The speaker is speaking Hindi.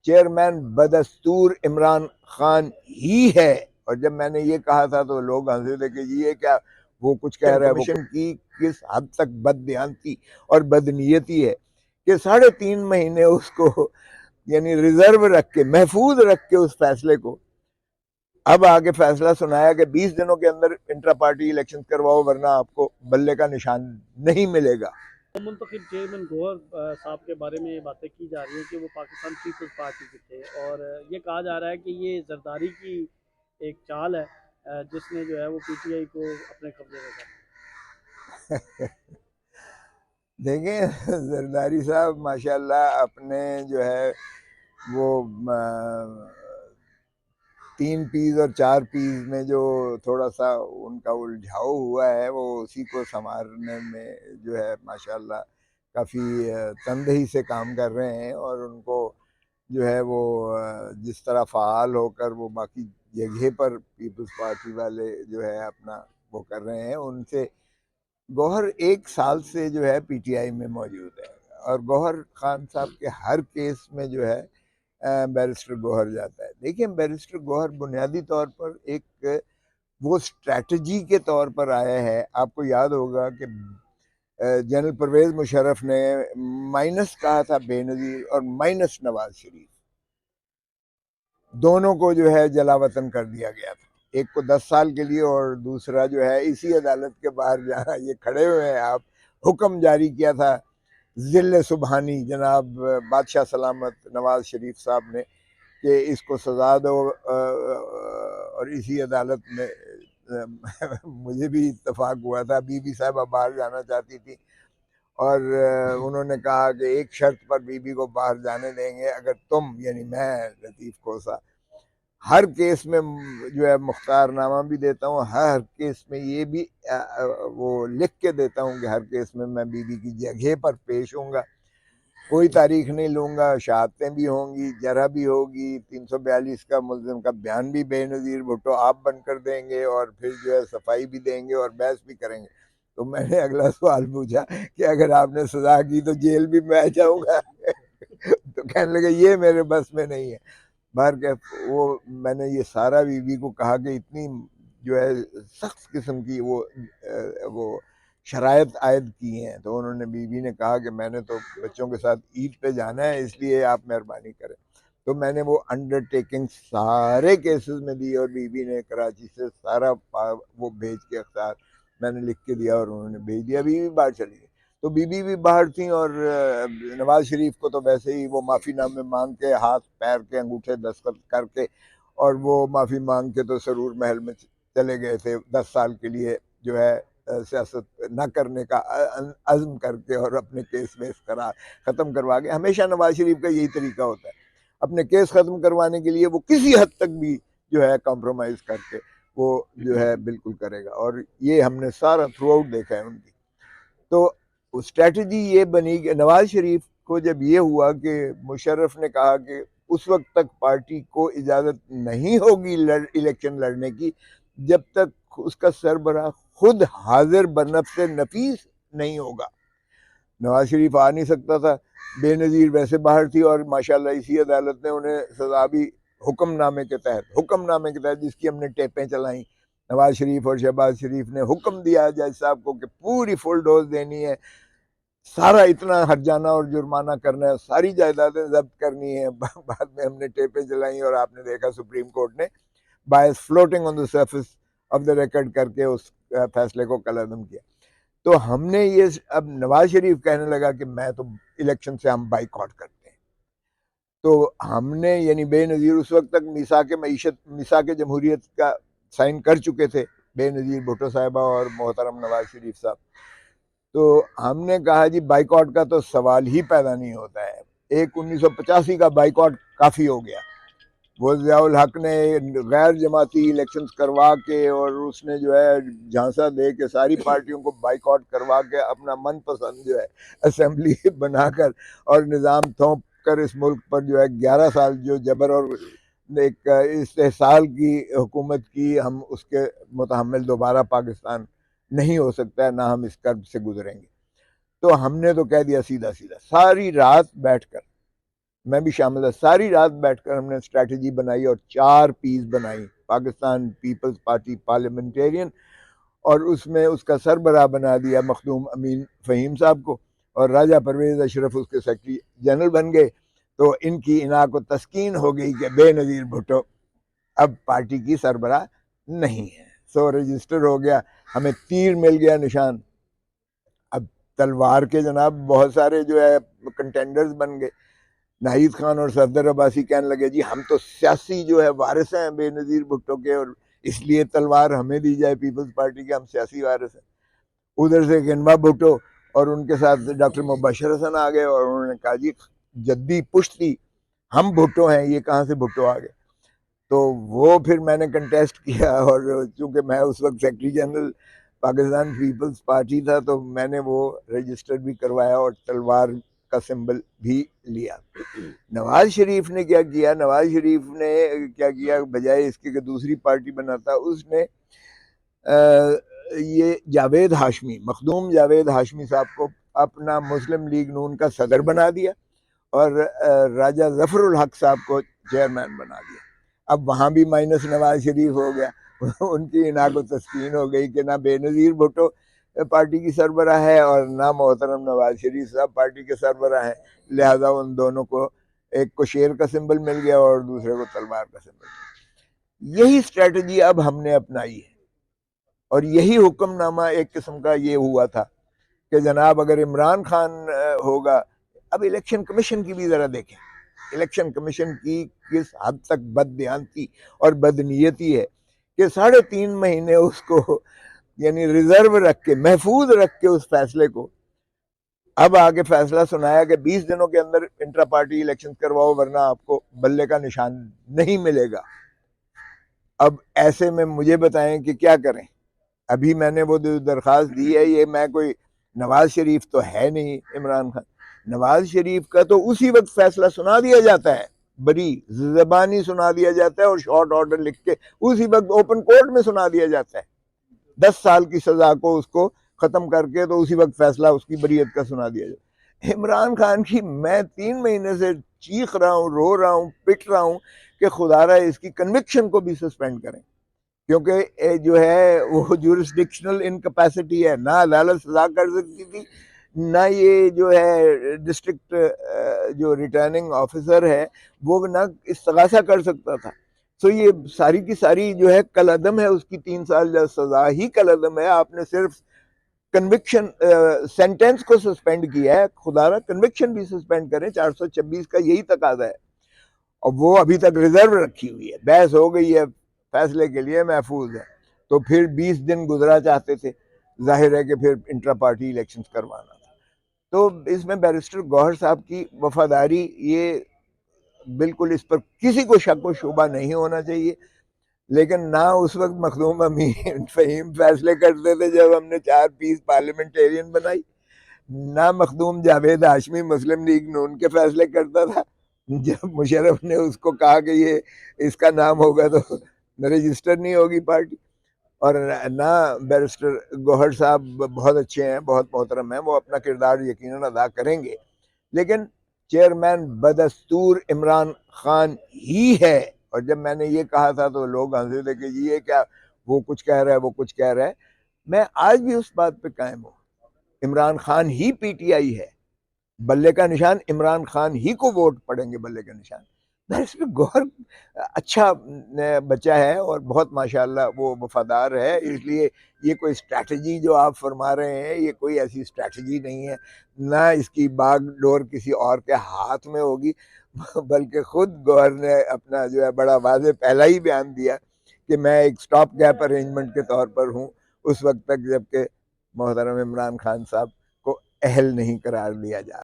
चेयरमैन बदस्तूर इमरान खान ही है। और जब मैंने ये कहा था तो लोग हंसे थे कि ये क्या वो कुछ कह रहा है, वो कमीशन की किस हद तक बददियानती और बदनीयती है कि 3.5 महीने उसको यानी रिजर्व रख के, महफूज रख के उस फैसले को अब आगे फैसला सुनाया कि 20 दिनों के अंदर इंट्रा पार्टी इलेक्शन करवाओ वरना आपको बल्ले का निशान नहीं मिलेगा। मुंतखब चेयरमैन गौहर साहब के बारे में ये बातें की जा रही हैं कि वो पाकिस्तान पीपल्स पार्टी के थे, और ये कहा जा रहा है कि ये जरदारी की एक चाल है, जिसने जो है वो पीटीआई को अपने कब्जे में कर। देखें, जरदारी साहब माशाल्लाह अपने जो है वो 3 पीस और 4 पीस में जो थोड़ा सा उनका उलझाव हुआ है वो उसी को संवारने में जो है माशाल्लाह काफ़ी तनदेही से काम कर रहे हैं। और उनको जो है वो जिस तरह फ़ाल होकर वो बाकी जगह पर पीपल्स पार्टी वाले जो है अपना वो कर रहे हैं, उनसे गौहर 1 साल से जो है पीटीआई में मौजूद है। और गौहर खान साहब के हर केस में जो है बैरिस्टर गौहर जाता है। देखिए, बैरिस्टर गौहर बुनियादी तौर पर एक वो स्ट्रैटेजी के तौर पर आया है। आपको याद होगा कि जनरल परवेज मुशर्रफ ने माइनस कहा था बेनज़ीर और माइनस नवाज शरीफ, दोनों को जो है जलावतन कर दिया गया था, एक को 10 साल के लिए और दूसरा जो है इसी अदालत के बाहर जहाँ ये खड़े हुए हैं आप, हुक्म जारी किया था जिले सुबहानी जनाब बादशाह सलामत नवाज शरीफ साहब ने कि इसको सजा दो। और इसी अदालत में मुझे भी इत्तेफाक हुआ था, बीबी साहबा बाहर जाना चाहती थी और उन्होंने कहा कि एक शर्त पर बीबी को बाहर जाने देंगे, अगर तुम यानी मैं लतीफ़ कोसा हर केस में जो है मुख्तारनामा भी देता हूँ, हर केस में ये भी वो लिख के देता हूँ कि हर केस में मैं बीबी की जगह पर पेश होऊंगा, कोई तारीख नहीं लूंगा, शहादतें भी होंगी, जरा भी होगी, 342 का मुल्जिम का बयान भी बेनज़ीर भुट्टो आप बनकर देंगे और फिर जो है सफाई भी देंगे और बहस भी करेंगे। तो मैंने अगला सवाल पूछा कि अगर आपने सजा की तो जेल भी मैं जाऊंगा। तो कहने लगे ये मेरे बस में नहीं है। बाहर के वो मैंने ये सारा बीबी को कहा कि इतनी जो है सख्त किस्म की वो शराइत आयद की हैं, तो उन्होंने बीबी ने कहा कि मैंने तो बच्चों के साथ ईद पे जाना है, इसलिए आप मेहरबानी करें। तो मैंने वो अंडरटेकिंग सारे केसेस में दी और बीबी ने कराची से सारा वो भेज के अख्तार मैंने लिख के दिया और उन्होंने भेज दिया, बीबी बाहर चली गई। तो बीबी भी बाहर थी और नवाज शरीफ को तो वैसे ही वो माफ़ीनामे मांग के हाथ पैर के अंगूठे दस्तखत करके और वो माफ़ी मांग के तो सरूर महल में चले गए थे 10 साल के लिए जो है सियासत न करने का अज़्म करके और अपने केस वेस करा ख़त्म करवा के। हमेशा नवाज शरीफ का यही तरीका होता है, अपने केस ख़त्म करवाने के लिए वो किसी हद तक भी जो है कॉम्प्रोमाइज़ करके वो जो है बिल्कुल करेगा। और ये हमने सारा थ्रू आउट देखा है उनकी। तो स्ट्रैटेजी ये बनी कि नवाज शरीफ को जब ये हुआ कि मुशर्रफ ने कहा कि उस वक्त तक पार्टी को इजाज़त नहीं होगी इलेक्शन लड़ने की जब तक उसका सरबराह खुद हाजिर बनफ्से नफीस नहीं होगा। नवाज शरीफ आ नहीं सकता था, बेनज़ीर वैसे बाहर थी और माशाल्लाह इसी अदालत ने उन्हें सजा भी हुक्मनामे के तहत जिसकी हमने टेपें चलाई, नवाज शरीफ और शहबाज शरीफ ने हुक्म दिया जज साहब को कि पूरी फुल डोज देनी है, सारा इतना हर्जाना और जुर्माना करना है, सारी जायदादें जब्त करनी है। बाद में हमने टेपें चलाई और आपने देखा सुप्रीम कोर्ट ने by floating on the surface of the record करके उस फैसले को कलअदम किया। तो हमने ये अब नवाज शरीफ कहने लगा कि मैं तो इलेक्शन से हम बाइकआउट करते हैं। तो हमने यानी बेनज़ीर उस वक्त तक मिसाक जमहूरियत का साइन कर चुके थे, बेनज़ीर भुट्टो साहिबा और मोहतरम नवाज शरीफ साहब। तो हमने कहा जी बाइकआउट का तो सवाल ही पैदा नहीं होता है, एक 1985 का बाइकआउट काफ़ी हो गया। वो ज़ियाउल हक ने गैर जमाती इलेक्शंस करवा के और उसने जो है झांसा दे के सारी पार्टियों को बाइकआउट करवा के अपना मनपसंद जो है असेंबली बनाकर और निज़ाम थोप कर इस मुल्क पर जो है 11 साल जो जबर और एक इस्तेहसाल की हुकूमत की, हम उसके मुतहम्मिल दोबारा पाकिस्तान नहीं हो सकता है, ना हम इस कर्ब से गुजरेंगे। तो हमने तो कह दिया सीधा सीधा सारी रात बैठकर मैं भी शामिल था। सारी रात बैठकर हमने स्ट्रैटेजी बनाई और 4 पीस बनाई, पाकिस्तान पीपल्स पार्टी पार्लियामेंटेरियन, और उसमें उसका सरबराह बना दिया मखदूम अमीन फ़हीम साहब को, और राजा परवेज़ अशरफ उसके सेक्रेटरी जनरल बन गए। तो इनकी इना को तस्कीन हो गई कि बेनज़ीर भुट्टो अब पार्टी की सरबराह नहीं है। सो रजिस्टर हो गया, हमें तीर मिल गया निशान। अब तलवार के जनाब बहुत सारे जो है कंटेंडर्स बन गए। नाहिद खान और सफदर अब्बासी कहने लगे जी हम तो सियासी जो है वारिस हैं बेनज़ीर भुट्टो के, और इसलिए तलवार हमें दी जाए पीपल्स पार्टी के, हम सियासी वारिस हैं। उधर से किनवा भुट्टो और उनके साथ डॉक्टर मुबशर हसन आ गए, और उन्होंने कहा जी जद्दी पुश्ती हम भुट्टो हैं, ये कहाँ से भुट्टो आ गए। तो वो फिर मैंने कंटेस्ट किया, और चूंकि मैं उस वक्त सेक्रेटरी जनरल पाकिस्तान पीपल्स पार्टी था, तो मैंने वो रजिस्टर भी करवाया और तलवार का सिंबल भी लिया। नवाज शरीफ ने क्या किया, नवाज शरीफ ने क्या किया, बजाय इसके कि दूसरी पार्टी बनाता, उसने ये जावेद हाशमी, मखदूम जावेद हाशमी साहब को अपना मुस्लिम लीग नून का सदर बना दिया, और राजा जफरुल हक साहब को चेयरमैन बना दिया। अब वहाँ भी माइनस नवाज शरीफ हो गया। उनकी इना को तस्कीन हो गई कि ना बेनज़ीर भुट्टो पार्टी की सरबराह है और ना मोहतरम नवाज शरीफ साहब पार्टी के सरबराह हैं। लिहाजा उन दोनों को, एक को शेर का सिंबल मिल गया और दूसरे को तलवार का सिंबल। यही स्ट्रेटजी अब हमने अपनाई है, और यही हुक्मनामा एक किस्म का ये हुआ था कि जनाब अगर इमरान खान होगा। अब इलेक्शन कमीशन की भी जरा देखें, इलेक्शन कमीशन की किस हद तक बददियानती और बदनीयती है कि 3.5 महीने उसको यानी रिजर्व रख के, महफूज रख के उस फैसले को, अब आगे फैसला सुनाया कि 20 दिनों के अंदर इंट्रा पार्टी इलेक्शन करवाओ वरना आपको बल्ले का निशान नहीं मिलेगा। अब ऐसे में मुझे बताएं कि क्या करें। अभी मैंने वो दरख्वास्त दी है, ये मैं कोई, नवाज शरीफ तो है नहीं इमरान खान, नवाज शरीफ का तो उसी वक्त फैसला सुना दिया जाता है, बड़ी जबानी सुना दिया जाता है, और शॉर्ट ऑर्डर लिख के उसी वक्त ओपन कोर्ट में सुना दिया जाता है। 10 साल की सजा को उसको खत्म करके तो उसी वक्त फैसला उसकी बरीयत का सुना दिया जाए। इमरान खान की मैं 3 महीने से चीख रहा हूँ, रो रहा हूँ, पिट रहा हूँ कि खुदारा इसकी कन्विक्शन को भी सस्पेंड करें, क्योंकि जो है वो जुरिस्डिक्शनल इनकैपेसिटी है, ना अदालत सजा कर सकती थी, ना ये जो है डिस्ट्रिक्ट जो रिटर्निंग ऑफिसर है वो ना इस्तगासा कर सकता था। तो ये सारी की सारी जो है कल अदम है, उसकी 3 साल सजा ही कल अदम है। आपने सिर्फ कन्विक्शन सेंटेंस को सस्पेंड किया है, खुदारा कन्विक्शन भी सस्पेंड करें, 426 का यही तकाजा है, और वो अभी तक रिजर्व रखी हुई है। बहस हो गई है, फैसले के लिए महफूज है। तो फिर 20 दिन गुजरा चाहते थे, जाहिर है कि फिर इंट्रा पार्टी इलेक्शंस करवाना था। तो इसमें बैरिस्टर गौहर साहब की वफादारी, ये बिल्कुल इस पर किसी को शक व शुबा नहीं होना चाहिए। लेकिन ना उस वक्त मखदूम अमीन फ़हीम फैसले करते थे जब हमने 4 पीस पार्लियामेंटेरियन बनाई, ना मखदूम जावेद हाशमी मुस्लिम लीग नून के फैसले करता था। जब मुशर्रफ ने उसको कहा कि ये इसका नाम होगा तो रजिस्टर नहीं होगी पार्टी। और ना बैरिस्टर गौहर साहब बहुत अच्छे हैं, बहुत मोहतरम हैं, वो अपना किरदार यकीनन अदा करेंगे, लेकिन चेयरमैन बदस्तूर इमरान खान ही है। और जब मैंने ये कहा था तो लोग हंसे थे कि जी ये क्या, वो कुछ कह रहा है, वो कुछ कह रहा है। मैं आज भी उस बात पे कायम हूँ, इमरान खान ही पीटीआई है, बल्ले का निशान इमरान खान ही को वोट पड़ेंगे, बल्ले का निशान। बैरिस्टर गौहर अच्छा बच्चा है और बहुत माशाल्लाह वो वफादार है, इसलिए ये कोई स्ट्रैटेजी जो आप फरमा रहे हैं ये कोई ऐसी स्ट्रैटेजी नहीं है, ना इसकी बागडोर किसी और के हाथ में होगी। बल्कि खुद गौहर ने अपना जो है बड़ा वाज़ेह पहला ही बयान दिया कि मैं एक स्टॉप गैप अरेंजमेंट के तौर पर हूँ उस वक्त तक जबकि मोहतरम इमरान खान साहब को अहल नहीं करार दिया जा